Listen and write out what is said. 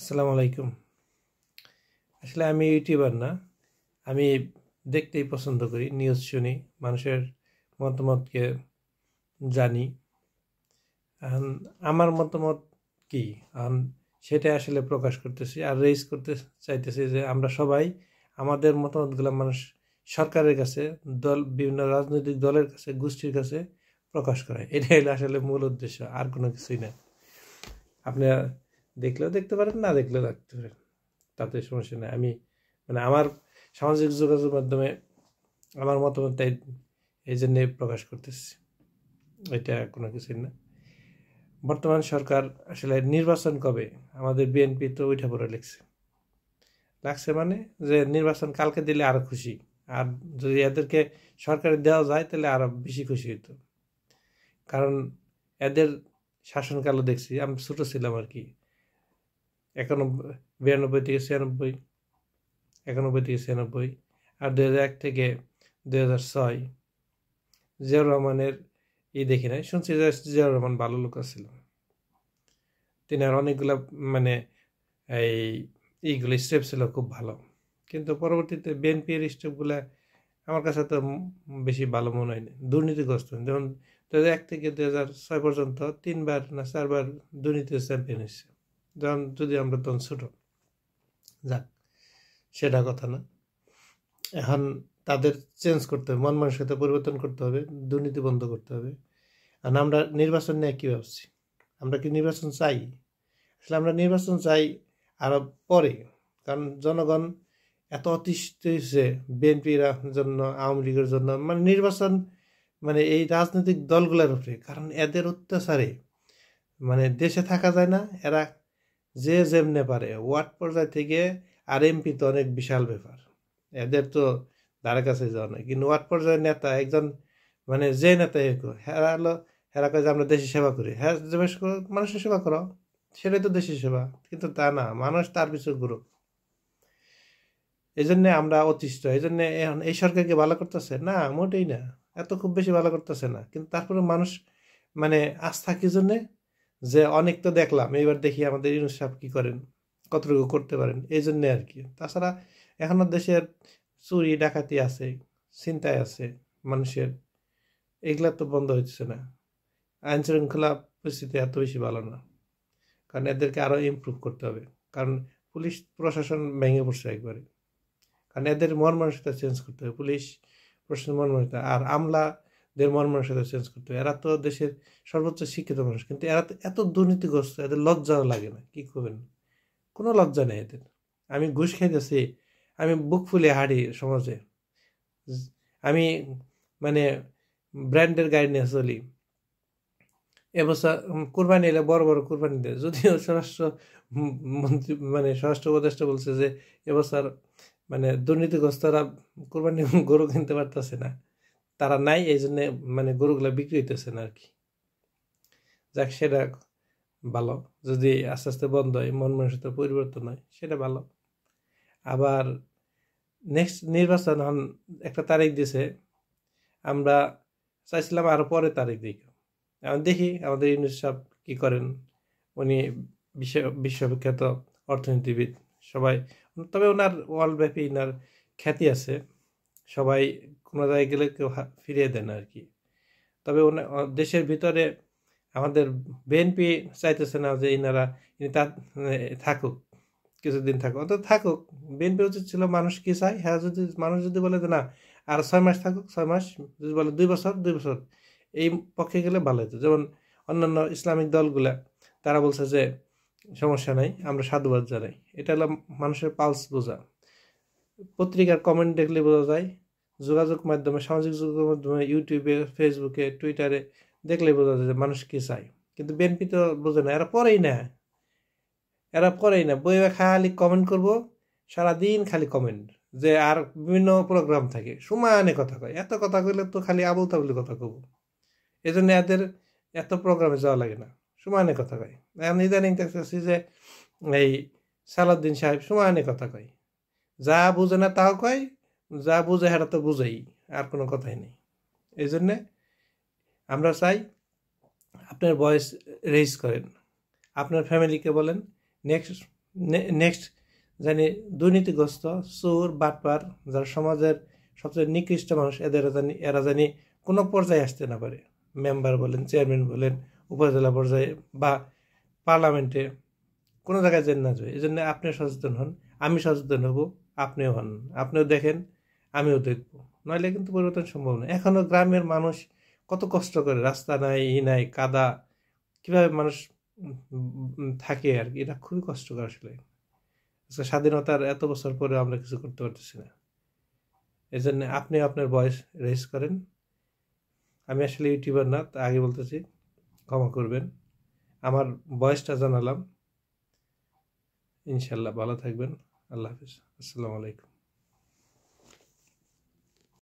আসসালামু আলাইকুম। আসলে আমি ইউটিউবার না, আমি দেখতেই পছন্দ করি, নিউজ শুনি, মানুষের মতামতকে জানি। এখন আমার মতামত কি, এখন সেটা আসলে প্রকাশ করতেছি আর রেজ করতে চাইতেছি যে আমরা সবাই আমাদের মতামতগুলো মানুষ সরকারের কাছে, বিভিন্ন রাজনৈতিক দলের কাছে, গোষ্ঠীর কাছে প্রকাশ করা, এটাই হলো আসলে মূল উদ্দেশ্য, আর কোনো কিছুই না। আপনি দেখলেও দেখতে পারেন, না দেখলেও দেখতে পারেন, তাতে সমস্যা নেই। আমি আমার সামাজিক যোগাযোগ মাধ্যমে আমার মতামতটাই এই জন্যে প্রকাশ করতেছি, এটা কোনো কিছুই না। বর্তমান সরকার আসলে নির্বাচন কবে, আমাদের বিএনপি তো ওইটা পরে লাগছে মানে যে নির্বাচন কালকে দিলে আরো খুশি, আর যদি এদেরকে সরকারে দেওয়া যায় তাহলে আরো বেশি খুশি হইতো। কারণ এদের শাসনকালও দেখছি, আমি ছোট ছিলাম আর কি, 92 থেকে 96, 91 থেকে 96, আর 2001 থেকে 2006 জিয়াউর রহমানের দেখি নাই, শুনছি যে জিয়াউর রহমান ভালো লোক ছিল, তিনি আর অনেকগুলা মানে এই এইগুলো স্টেপ ছিল খুব ভালো, কিন্তু পরবর্তীতে বিএনপির স্টেপগুলা আমার কাছে তো বেশি ভালো মনে হয়নি, দুর্নীতিগ্রস্ত। যেমন 2001 থেকে 2006 পর্যন্ত 3বার না 4বার দুর্নীতির চ্যাম্পিয়ন হয়েছে, যেমন যদি আমরা তখন ছোট, যাক সেটা কথা না। এখন তাদের চেঞ্জ করতে হবে, মন মানসিকতা পরিবর্তন করতে হবে, দুর্নীতি বন্ধ করতে হবে। আর আমরা নির্বাচন নিয়ে কী ভাবছি, আমরা কি নির্বাচন চাই? আসলে আমরা নির্বাচন চাই আরো পরে, কারণ জনগণ এত অতিষ্ঠ হয়েছে বিএনপির জন্য, আওয়ামী লীগের জন্য, মানে নির্বাচন মানে এই রাজনৈতিক দলগুলোর উপরে, কারণ এদের অত্যাচারে মানে দেশে থাকা যায় না। এরা যে যেমনে পারে ওয়ার্ড পর্যায় থেকে, আর এমপি তো অনেক বিশাল ব্যাপার, এদের তো ধারে কাছে যাওয়া নাই, কিন্তু ওয়ার্ড পর্যায়ের নেতা একজন মানে যে নেতা হেরা হলো, হেরা কাজে আমরা দেশের সেবা করি, হ্যাঁ যে মানুষের সেবা করো, সেটাই তো দেশের সেবা, কিন্তু তা না, মানুষ তার পিছু গুরু। এই জন্যে আমরা অতিষ্ঠ, এই জন্যে এখন এই সরকারকে ভালো করতেছে না, মোটেই না, এত খুব বেশি ভালো করতেছে না, কিন্তু তারপরে মানুষ মানে আস্থা কি জন্যে, যে অনেক তো দেখলাম, এইবার দেখি আমাদের ইউনূস সাহেব কি করেন, কতটুকু করতে পারেন, এই জন্যে আর কি। তাছাড়া এখনো দেশের চুরি ডাকাতি আছে, ছিনতাই আছে মানুষের, এগুলা তো বন্ধ হচ্ছে না। আইন শৃঙ্খলা পরিস্থিতি এত বেশি ভালো না, কারণ এদেরকে আরো ইমপ্রুভ করতে হবে, কারণ পুলিশ প্রশাসন ভেঙে পড়ছে একবারে, কারণ এদের মন মানসিকতা চেঞ্জ করতে হবে, পুলিশ প্রশাসন মন মানসিকতা আর আমলাদের মন মানসিকতা চেঞ্জ করতে হবে। এরা তো দেশের সর্বোচ্চ শিক্ষিত মানুষ, কিন্তু এরা তো এত দুর্নীতিগ্রস্ত, এদের লজ্জাও লাগে না, কি করবেন, কোনো লজ্জা নেই এদের। আমি ঘুষ খাইতেছি, আমি বুক ফুলে হাঁটি সমাজে, আমি মানে ব্র্যান্ডের গাড়ি নিয়ে চলি, এবছর কোরবানি এলে বড় বড় কোরবানি দেয়, যদিও স্বরাষ্ট্র মন্ত্রী মানে স্বরাষ্ট্র উপদেষ্টা বলছে যে এবছর মানে দুর্নীতিগ্রস্তরা কোরবানি গরু কিনতে পারতেছে না, তারা নাই, এই জন্যে মানে গরুগুলা বিক্রি হইতেছে না আর কি। যাক, সেটা ভালো, যদি আস্তে আস্তে বন্ধ হয়, মন মানসিকতা পরিবর্তন হয়, সেটা ভালো। আবার নেক্সট নির্বাচন একটা তারিখ দিছে, আমরা চাইছিলাম আরো পরে তারিখ দিই, এখন দেখি আমাদের ইউনূস সাহেব কি করেন। উনি বিশ্ববিখ্যাত অর্থনীতিবিদ, সবাই, তবে ওনার ওয়ার্ল্ডব্যাপী ওনার খ্যাতি আছে, সবাই কোনো জায়গায় গেলে কেউ ফিরিয়ে দেন আর কি। তবে দেশের ভিতরে আমাদের বিএনপি চাইতেছে না যে ইনি থাকুক, কিছুদিন থাকুক, অন্তত থাকুক। বিএনপি উচিত ছিল, মানুষ কি চায়, হ্যাঁ যদি মানুষ যদি বলে যে না আর 6 মাস থাকুক, 6 মাস, যদি বলে 2 বছর, 2 বছর, এই পক্ষে গেলে ভালো হতো। যেমন অন্যান্য ইসলামিক দলগুলা, তারা বলছে যে সমস্যা নাই, আমরা সাধুবাদ জানাই, এটা হলো মানুষের পালস বোঝা। পত্রিকার কমেন্ট দেখলে বোঝা যায়, যোগাযোগ মাধ্যমে, সামাজিক যোগাযোগ মাধ্যমে, ইউটিউবে, ফেসবুকে, টুইটারে দেখলে বোঝা যায় যে মানুষ কি চায়। কিন্তু বিএনপি তো বোঝে না, এরা পড়েই না, বইয়ে খালি কমেন্ট করব, সারাদিন খালি কমেন্ট, যে আর বিভিন্ন প্রোগ্রাম থাকে, সমানে কথা কয়, এত কথা কইলে তো খালি আবুল তাবুল কথা কব, এই জন্য এদের এত প্রোগ্রামে যাওয়া লাগে না, সমানে কথা কয়। এখন ইদানিং দেখতেছি যে এই সালাউদ্দিন সাহেব সমানে কথা কয়, যা বুঝে না তাও কয়, যা বুঝে সেটা তো বুঝেই, আর কোনো কথাই নেই। এই জন্যে আমরা চাই আপনার ভয়েস রেইজ করেন, আপনার ফ্যামিলিকে বলেন, নেক্সট নেক্সট জানি দুর্নীতিগ্রস্ত চোর বাটপার যারা সমাজের সবচেয়ে নিকৃষ্ট মানুষ এরা জানি কোনো পর্যায়ে আসতে না পারে, মেম্বার বলেন, চেয়ারম্যান বলেন, উপজেলা পর্যায়ে বা পার্লামেন্টে কোনো জায়গায় যেন না যায়। এই জন্য আপনিও সচেতন হন, আমি সচেতন হব, আপনিও হন, আপনিও দেখেন, আমিও দেখব, নইলে কিন্তু পরিবর্তন সম্ভব নয়। এখনও গ্রামের মানুষ কত কষ্ট করে, রাস্তা নাই, নাই, কাদা, কিভাবে মানুষ থাকে আর কি, এটা খুবই কষ্টকর আসলে। আজকে স্বাধীনতার এত বছর পরে আমরা কিছু করতে পারতেছি না। এই জন্য আপনি আপনার ভয়েস রেজ করেন। আমি আসলে ইউটিউবার না, তা আগে বলতেছি, ক্ষমা করবেন। আমার ভয়েসটা জানালাম। ইনশাল্লাহ ভালো থাকবেন। আল্লাহ হাফিজ। আসসালামু আলাইকুম।